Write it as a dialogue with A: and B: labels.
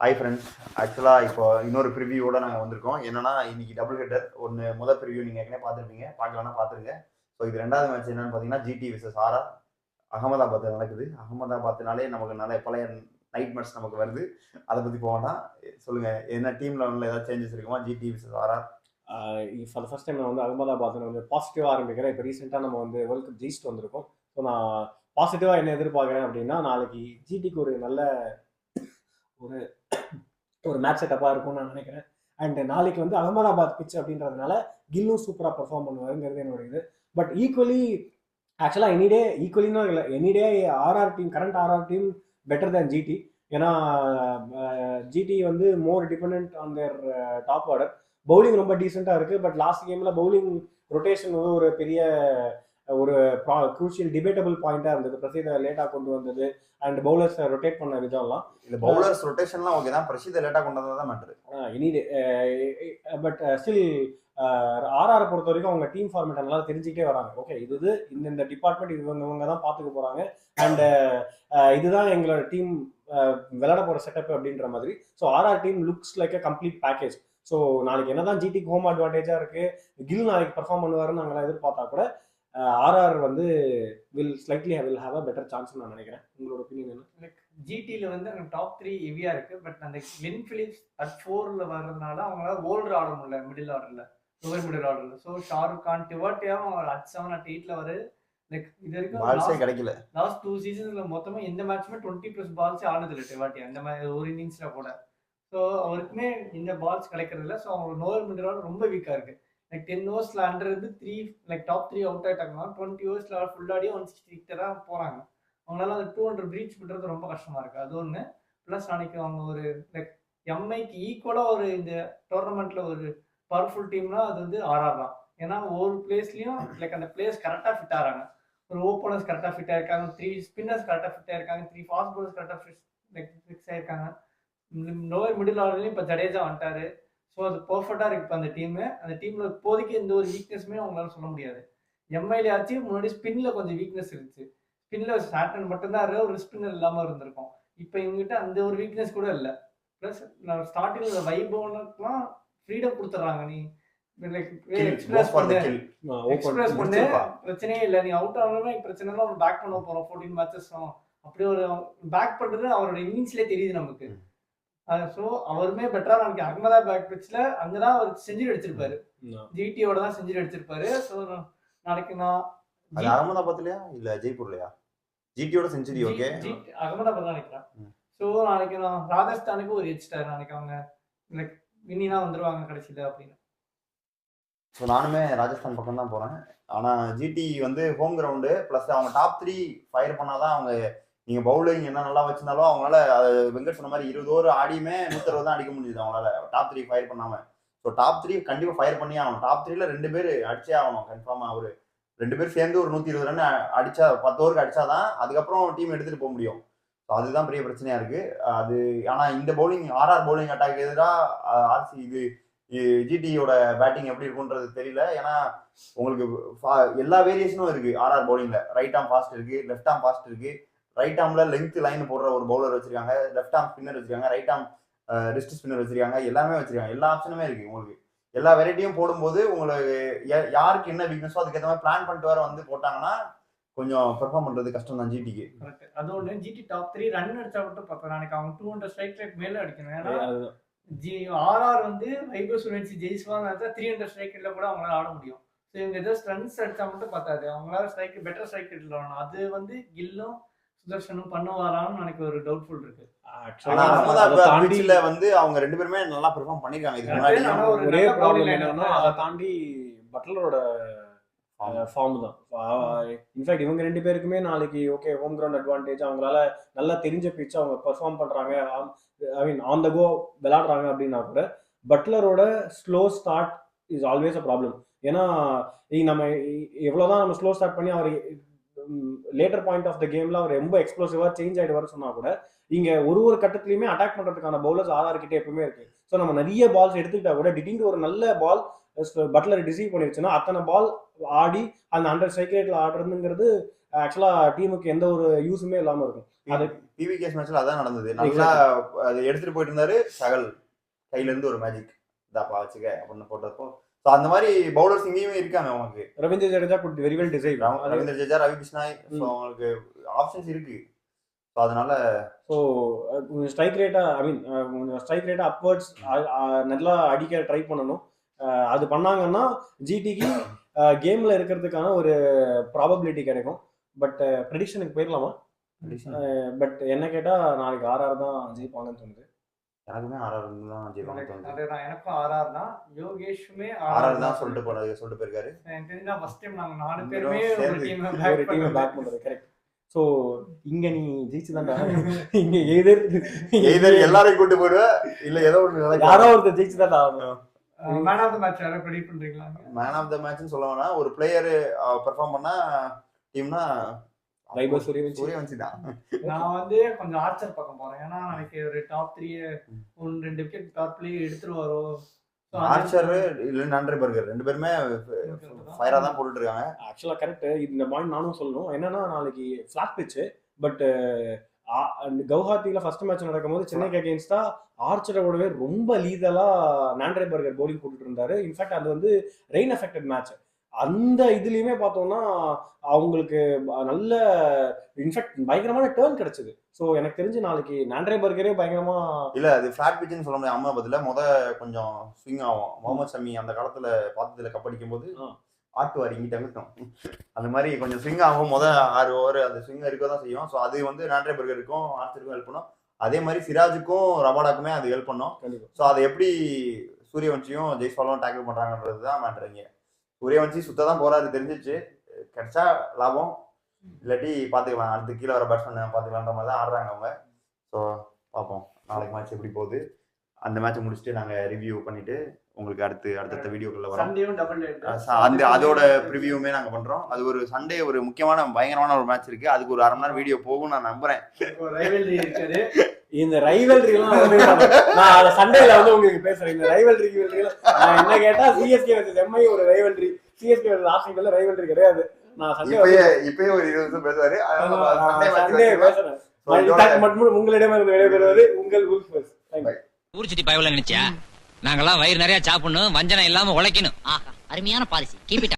A: Hi friends. ஆக்சுவலாக இப்போ இன்னொரு ப்ரிவியூவோட நாங்கள் வந்திருக்கோம். என்னன்னா இன்னைக்கு டபுள் ஹெட்டர். முதல் ப்ரிவியூ நீங்கள் ஏற்கனவே பார்த்துருப்பீங்க, பார்க்கலன்னா பார்த்துருங்க. ஸோ இது ரெண்டாவது மேட்ச் என்னன்னு பார்த்தீங்கன்னா ஜிடி விசஸ் ஆர்ஆர் அகமதாபாத் நடக்குது. அகமதாபாத்னாலே நமக்கு நல்ல பழைய நைட் மேட்ச் நமக்கு வருது. அதை பற்றி போகலாம். சொல்லுங்கள், என்ன டீம் லெவலில் ஏதாவது சேஞ்சஸ் இருக்குமா GT versus RR?
B: For the first time நான் வந்து அகமதாபாத் வந்து பாசிட்டிவாக ஆரம்பிக்கிறேன். இப்போ ரீசெண்டாக நம்ம வந்து வேர்ல்ட் கப் ஜெயிச்சுட்டு வந்திருக்கோம். ஸோ நான் பாசிட்டிவாக என்ன எதிர்பார்க்குறேன் அப்படின்னா, நாளைக்கு ஜிடிக்கு ஒரு நல்ல ஒரு ஒரு மேட்ச் செட்டப்பாக இருக்கும்னு நான் நினைக்கிறேன். அண்ட் நாளைக்கு வந்து அகமதாபாத் பிச் அப்படின்றதுனால கில்லும் சூப்பராக பர்ஃபார்ம் பண்ணுவாருங்கிறது என்னோட இது. பட் ஈக்குவலி ஆக்சுவலாக ஈக்குவலின்னு இல்லை, any day RR team, current RR team better than GT. ஏன்னா ஜிடி வந்து more depend on their top order. Bowling ரொம்ப டீசெண்டாக இருக்குது. பட் லாஸ்ட் கேமில் பவுலிங் ரொட்டேஷன் வந்து ஒரு பெரிய ஒரு க்ரூஷியல் டிபேட்டபிள் பாயிண்டாக இருந்தது. பிரசீதை லேட்டாக கொண்டு வந்தது அண்ட் பவுலர்ஸ் ரொட்டேட் பண்ண விதம்லாம்.
A: இல்லை, பவுலர்ஸ் ரொட்டேஷன்லாம் ஓகே தான், பிரசீதை லேட்டாக கொண்டு வந்தது தான் matter.
B: Any day but still RR பொறுத்த வரைக்கும் அவங்க டீம் ஃபார்மேட் நல்லா தெரிஞ்சுக்கிட்டே வராங்க. ஓகே, இது இந்த டிபார்ட்மெண்ட் இவங்க தான் பார்த்துக்க போகிறாங்க அண்ட் இதுதான் எங்களோட டீம் விளையாட போகிற செட்டப் அப்படின்ற மாதிரி. So RR team looks like a complete package. So நாளைக்கு என்னதான் ஜிடிக்கு ஹோம் அட்வான்டேஜாக இருக்குது, கில் நாளைக்கு பர்ஃபார்ம் பண்ணுவாருன்னு நாங்கள் எதிர்பார்த்தா கூட ஆர்ஆர் வந்து will have a better chance நான் நினைக்கிறேன். உங்களோட ஒப்பீனியன் என்ன?
C: லைக் ஜிடியில் வந்து அங்கே டாப் 3 ஹெவியாக இருக்குது. பட் அந்த கிளென் பிலிப்ஸ் அட் 4ல் வர்றதுனால அவங்களால ஓல்டர் ஆட முடியல, மிடில் ஆர்டரில், லோவர் மிடில் ஆர்டரில். ஸோ ஷாருக் கான் டிவாட்டியாவும் அவர் அட் 7 at 8ல் வரு. லைக் இது வரைக்கும்
A: கிடைக்கல.
C: லாஸ்ட் 2 சீசன்ஸில் மொத்தமாக எந்த மேட்ச்சுமே 20+ பால்ஸே ஆனதில்லை டிவாட்டியா, அந்த மாதிரி ஒரு இன்னிங்ஸில் கூட. ஸோ அவருக்குமே இந்த பால்ஸ் கிடைக்கிறதில்ல. ஸோ அவங்க லோவர் மிடில் ஆர்டர் ரொம்ப வீக்காக இருக்குது. லைக் 10 ஓவர்ஸில் அண்டர் வந்து 3 லைக் டாப் 3 அவுட் ஆகிட்டாங்கன்னா 20 ஓவர்ஸில் ஃபுல்லாடியே 160 தான் போகிறாங்க. அவங்களால அந்த 200 பிரீச் பண்ணுறது ரொம்ப கஷ்டமாக இருக்குது. அது ஒன்று. ப்ளஸ் நாளைக்கு அவங்க ஒரு லைக் எம்ஐக்கு ஈக்குவலாக ஒரு இந்த டோர்னமெண்ட்டில் ஒரு பவர்ஃபுல் டீம்னா அது வந்து ஆர்ஆர் தான். ஏன்னா ஒரு பிளேஸ்லையும் லைக் அந்த பிளேஸ் கரெக்டாக ஃபிட் ஆகிறாங்க. ஒரு ஓப்பனர்ஸ் கரெக்டாக ஃபிட் ஆகிருக்காங்க, 3 ஸ்பின்னர்ஸ் கரெக்டாக ஃபிட் ஆகிருக்காங்க, 3 ஃபாஸ்ட் பவுலர்ஸ் கரெக்டாக ஃபிக்ஸ் ஆகிருக்காங்க. லோவர் மிடில் ஆர்டர்லையும் இப்போ ஜடேஜா வந்துட்டாரு. ஸோ அது பர்ஃபெக்டாக இருக்குது இப்போ அந்த டீமு. அந்த டீமில் இப்போதைக்கு எந்த ஒரு வீக்னஸுமே அவங்களால சொல்ல முடியாது. எம்ஐலையாச்சும் முன்னாடி ஸ்பின்னில் கொஞ்சம் வீக்னஸ் இருந்துச்சு. ஸ்பின்னில் ஸ்டார்டன் மட்டும்தான் ஒரு ஸ்பின்னர் இல்லாமல் இருந்திருக்கும். இப்போ இவங்ககிட்ட அந்த ஒரு வீக்னஸ் கூட இல்லை. ப்ளஸ் ஸ்டார்டிங்கில் வைபவனுக்குலாம் ஃப்ரீடம் கொடுத்துட்றாங்க. நீ எக்ஸ்பிரஸ் பண்ணு, பிரச்சனையே இல்லை. நீ அவுட் ஆகணும்னா பிரச்சனை இல்லை, அவன் பேக் பண்ண போகிறோம் 14 மேட்சஸும். அப்படி ஒரு பேக் பண்ணுறது அவரோட இன்னிங்ஸ்லேயே தெரியுது நமக்கு. ஸோ அவருமே பெட்டராக நமக்கு அகமதாபாத் பிச்சில் அங்கே தான் அவர் செஞ்சுரி அடிச்சிருப்பாரு, ஜிடியோட தான் செஞ்சுரி அடிச்சிருப்பாரு. ஸோ நாளைக்கு நான்
A: அகமதாபாத்லையா இல்லை ஜெய்ப்பூர்லையா ஜிடியோட செஞ்சுரி? ஓகே,
C: அகமதாபாத் தான் நினைக்கிறேன். ஸோ நாளைக்கு நான் ராஜஸ்தானுக்கு ஒரு எச்டார். நாளைக்கு அவங்க லைக் வின்னினா வந்துருவாங்க கடைசியில் அப்படின்னு.
A: ஸோ நானுமே ராஜஸ்தான் பக்கம் தான் போகிறேன். ஆனால் ஜிடி வந்து ஹோம் கிரவுண்டு ப்ளஸ் அவங்க டாப் 3 ஃபயர் பண்ணால் தான் அவங்க, நீங்கள் பவுலிங் என்ன நல்லா வச்சிருந்தாலும் அவங்களால அது வெங்கட் சொன்ன மாதிரி 20 ஓவர் ஆடியுமே 160 தான் அடிக்க முடியுது அவங்களால டாப் 3 ஃபயர் பண்ணாமல். ஸோ டாப் 3 கண்டிப்பாக ஃபயர் பண்ணி ஆகணும். டாப் 3ல 2 பேர் அடிச்சே ஆகணும் கன்ஃபார்மாக. ஒரு 2 பேர் சேர்ந்து ஒரு 120 ரன் அடிச்சா 10 ஓவருக்கு அடிச்சாதான் அதுக்கப்புறம் டீம் எடுத்துகிட்டு போக முடியும். ஸோ அதுதான் பெரிய பிரச்சனையாக இருக்குது அது. ஆனால் இந்த பவுலிங் ஆர்ஆர் பவுலிங் அட்டாக் எதிராக ஆர்சி இது ஜிடியோட பேட்டிங் எப்படி இருக்குன்றது தெரியல. ஏன்னா உங்களுக்கு எல்லா வேரியேஷனும் இருக்குது ஆர்ஆர் பவுலிங்கில். ரைட் ஆர்ம் ஃபாஸ்ட் இருக்குது, லெஃப்ட் ஆர்ம் ஃபாஸ்ட் இருக்குது. ரைட் ஆர்ம்ல லெங்த் லைன் போடுற ஒரு பவுலர் வச்சிருக்காங்க, லெஃப்ட் ஆர்ம் ஸ்பின்னர் வச்சிருக்காங்க, ரைட் ஆர்ம் ரிஸ்ட் ஸ்பின்னர் வச்சிருக்காங்க, எல்லாமே வச்சிருக்காங்க. எல்லா ஆப்ஷனுமே இருக்கு. உங்களுக்கு எல்லா வெரைட்டியும் போடும்போது உங்களுக்கு யாருக்கு என்ன வீக்னஸோ அதுக்கேற்ற மாதிரி பிளான் பண்ணிட்டு வர வந்து போட்டாங்கன்னா கொஞ்சம் பெர்ஃபார்ம் பண்றது கஷ்டம் தான் ஜிடிக்கு.
C: அது ஒன்று. ஜிடி டாப் 3 ரன் அடிச்சா மட்டும் பார்த்தா நாளைக்கு அவங்க 200 ஸ்ட்ரைக் ரேட் மேலே அடிக்கணும். ஏன்னா ஆர்ஆர் வந்து வைபவ் சூரியவன்சி ஜெயிச்சுவாங்க, 300 ஸ்ட்ரைக் ரேட்ல கூட அவங்களால ஆட முடியும். ஸோ இவங்க ஜஸ்ட் ரன்ஸ் அடிச்சா மட்டும் பார்த்தாது, அவங்களால பெட்டர் ஸ்ட்ரைக் ரேட்ல வரணும். அது வந்து கில்லும் சுதர்ஷனும் பண்ணுவாரான்னு எனக்கு ஒரு டவுட்ஃபுல் இருக்கு.
A: அகமதாபாத்ல வந்து அவங்க 2 பேருமே நல்லா பெர்ஃபார்ம் பண்ணிருக்காங்க இதுக்கு முன்னாடி.
B: ஒரே ப்ராப்ளம் என்னன்னா அதை தாண்டி பட்லரோட ஃபார்ம் தான். இன்ஃபேக்ட் இவங்க 2 பேருக்குமே நாளைக்கு ஓகே ஹோம் கிரவுண்ட் அட்வான்டேஜ், அவங்களால நல்லா தெரிஞ்ச பிச் அவங்க பெர்ஃபார்ம் பண்றாங்க, ஐ மீன் ஆன் த கோ விளையாடுறாங்க அப்படின்னா கூட பட்லரோட slow start is always a problem. ஏன்னா நம்ம எவ்வளோதான் நம்ம ஸ்லோ ஸ்டார்ட் பண்ணி அவர் லேட்டர் பாயிண்ட் ஆஃப் த கேம்ல அவர் ரொம்ப எக்ஸ்ப்ளோசிவா சேஞ்ச் ஆயிடுவார் சொன்னா கூட இங்க ஒரு கட்டத்திலயுமே அட்டாக் பண்றதுக்கான பவுலர்ஸ் ஆர்ஆர் கிட்டே எப்பவுமே இருக்கு. ஸோ நம்ம நிறைய பால்ஸ் எடுத்துக்கிட்டா கூட திடீர்னு ஒரு நல்ல பால் பட்லர் டிசீவ் பண்ணிருச்சுன்னா அத்தனை பால் ஆடி அந்த 100 ஸ்ட்ரைக் ரேட்ல ஆடுறதுங்கிறது ஆக்சுவலா டீமுக்கு எந்த ஒரு யூஸுமே இல்லாம இருக்கும். அது
A: பிவிகேஎஸ் மேட்ச்ல அதான் நடந்தது. நல்லா அது எடுத்துட்டு போயிட்டு இருந்தாரு சகல், கையில இருந்து ஒரு மேஜிக் இதாப்பா வச்சுக்க அப்படின்னு போட்டப்போ. ஸோ அந்த மாதிரி பவுலர்ஸ் இங்கேயுமே இருக்காங்க. அவங்களுக்கு
B: Ravindra Jadeja good very well decide.
A: Ravindra Jadeja, Ravi Bishnoi, so அவங்களுக்கு ஆப்ஷன்ஸ் இருக்கு. ஸோ அதனால
B: ஸ்ட்ரைக் ரேட்டா ஸ்ட்ரைக் ரேட்டா அப்வர்ட்ஸ் நல்லா அடிக்க ட்ரை பண்ணணும். அது பண்ணாங்கன்னா ஜிடிக்கு கேம்ல இருக்கிறதுக்கான ஒரு ப்ராபபிலிட்டி கிடைக்கும். பட் ப்ரெடிக்ஷனுக்கு போயிடலாமா? பட் என்ன கேட்டா நாளைக்கு ஆர்ஆர் தான் ஜெயிப்பாங்கன்னு தோணுது.
A: எனக்குமே ஆர்ஆர் தான் ஜெயிப்பாங்க தோணுது.
C: எனக்கும் ஆர்ஆர் தான். யோகேஷுமே
A: ஆர்ஆர் தான் சொல்லிட்டு போயிருக்காரு.
C: எனக்கு தெரிஞ்சா ஃபர்ஸ்ட் டைம் நாங்க 4 பேருமே ஒரு டீமை
B: பேக் பண்றது கரெக்ட். ஸோ இங்க நீ ஜெயிச்சுதான்டா. இங்க
A: எய்தர் எல்லாரையும் கூட்டு போயிடுவ, இல்ல ஏதோ ஒன்று
B: யாரோ ஒருத்தர் ஜெயிச்சுதான்டா.
C: மேன் ஆஃப் த மேட்ச் யாரை ப்ரெடிக்ட் பண்றீங்களா?
A: மேன் ஆஃப் த மேட்ச்னு சொல்ல வேணா, ஒரு பிளேயர் பெர்ஃபார்ம் பண்ணா டீம்னா
B: வைபவ் சூரியவன்சி
A: தான்.
C: நான் வந்து கொஞ்சம் ஆர்ச்சர் பக்கம் போறேன். ஏன்னா நாளைக்கு ஒரு டாப் 3 2 விக்கெட் டாப்லயே எடுத்துருவாரோ.
A: ஆர்ச்சர் இல்ல ஆண்ட்ரே பர்கர் ரெண்டு பேருமே ஃபயரா தான் போட்டுட்டு இருக்காங்க.
B: ஆக்சுவலா கரெக்ட். இந்த பாயிண்ட் நானும் சொல்லணும். என்னன்னா நாளைக்கு ஃபிளாட் பிட்ச். பட் கவுஹாத்தில ஃபர்ஸ்ட் மேட்ச் நடக்கும்போது சென்னைக்கு அகேன்ஸ்டா ஆர்ச்சரோடவே ரொம்ப லீதலா ஆண்ட்ரே பர்கர் போலிங் போட்டுட்டு இருந்தாரு. இன்ஃபேக்ட் அது வந்து ரெயின் அஃபெக்டட் மேட்ச். அந்த இதுலயுமே பார்த்தோம்னா அவங்களுக்கு நல்ல இன்ஃபேக்ட் பயங்கரமான டேர்ன் கிடைச்சது. ஸோ எனக்கு தெரிஞ்சு நாளைக்கு ஆண்ட்ரே பர்கரே பயங்கரமா
A: இல்ல அது ஃபிளாட் பிட்ச்னு சொல்ல முடியாது. அகமதாபாத்ல கொஞ்சம் ஸ்விங் ஆகும். முகமது ஷமி அந்த காலத்துல பார்த்ததுல கப்படிக்கும் போது ஆட்டுவார் இங்கிட்ட இருக்கும். அந்த மாதிரி கொஞ்சம் ஸ்விங் ஆகும். 6 ஓவர் அந்த ஸ்விங் இருக்க தான் செய்யும். ஸோ அது வந்து ஆண்ட்ரே பர்கருக்கும் ஆர்ச்சருக்கும் ஹெல்ப் பண்ணும். அதே மாதிரி சிராஜுக்கும் ரபாடாக்குமே அது ஹெல்ப் பண்ணும். ஸோ அதை எப்படி சூரியவன்சியும் ஜெய்ஸ்வாலும் டேக்கிள் பண்றாங்கன்றது தான் மேட்ருங்க. சூரியவன்சி சுத்ததான் போறாரு தெரிஞ்சிச்சு. கிடைச்சா லாபம், இல்லாட்டி பாத்துக்கலாம், அடுத்து கீழே வர பேட்ஸ்மேன் பாத்துக்கலான்ற மாதிரி தான் ஆடுறாங்க அவங்க. ஸோ பார்ப்போம் நாளைக்கு மேட்ச் எப்படி போகுது. அந்த மேட்சை முடிச்சுட்டு நாங்க ரிவ்யூ பண்ணிட்டு உங்களுக்கு அடுத்த வீடியோக்குள்ள வரோம். அதோட ப்ரிவியூமே நாங்க பண்றோம். அது ஒரு சண்டே ஒரு முக்கியமான பயங்கரமான ஒரு மேட்ச் இருக்கு. அதுக்கு ஒரு 1/2 மணி நேரம் வீடியோ போகும் நான் நம்புறேன்.
B: இந்த ரைவல்ரி எல்லாம் நான் சண்டேல வந்து உங்களுக்கு பேசுறேன். இந்த ரைவல்ரி என்ன கேட்டா சிஎஸ்கே வெர்சஸ் எம்ஐ ஒரு ரைவல்ரி, சிஎஸ்கே வெர்சஸ் ஆர்சிபில ரைவல்ரி கிடையாது. நான் சண்டே
A: இப்பயே ஒரு 20 நிமிஷம் பேசுவாரு.
B: சண்டே பேசுறேன். மட்டும் உங்களிடமிருந்து விடைபெறுவது உங்கள் உல்ஃபஸ்.
D: ஊர் சுத்தி பயவல நினைச்சியா? நாங்கெல்லாம் வயிறு நிறைய சாப்பிடணும், வஞ்சனம் இல்லாம உழைக்கணும்.
E: அருமையான பாலிசி. Keep it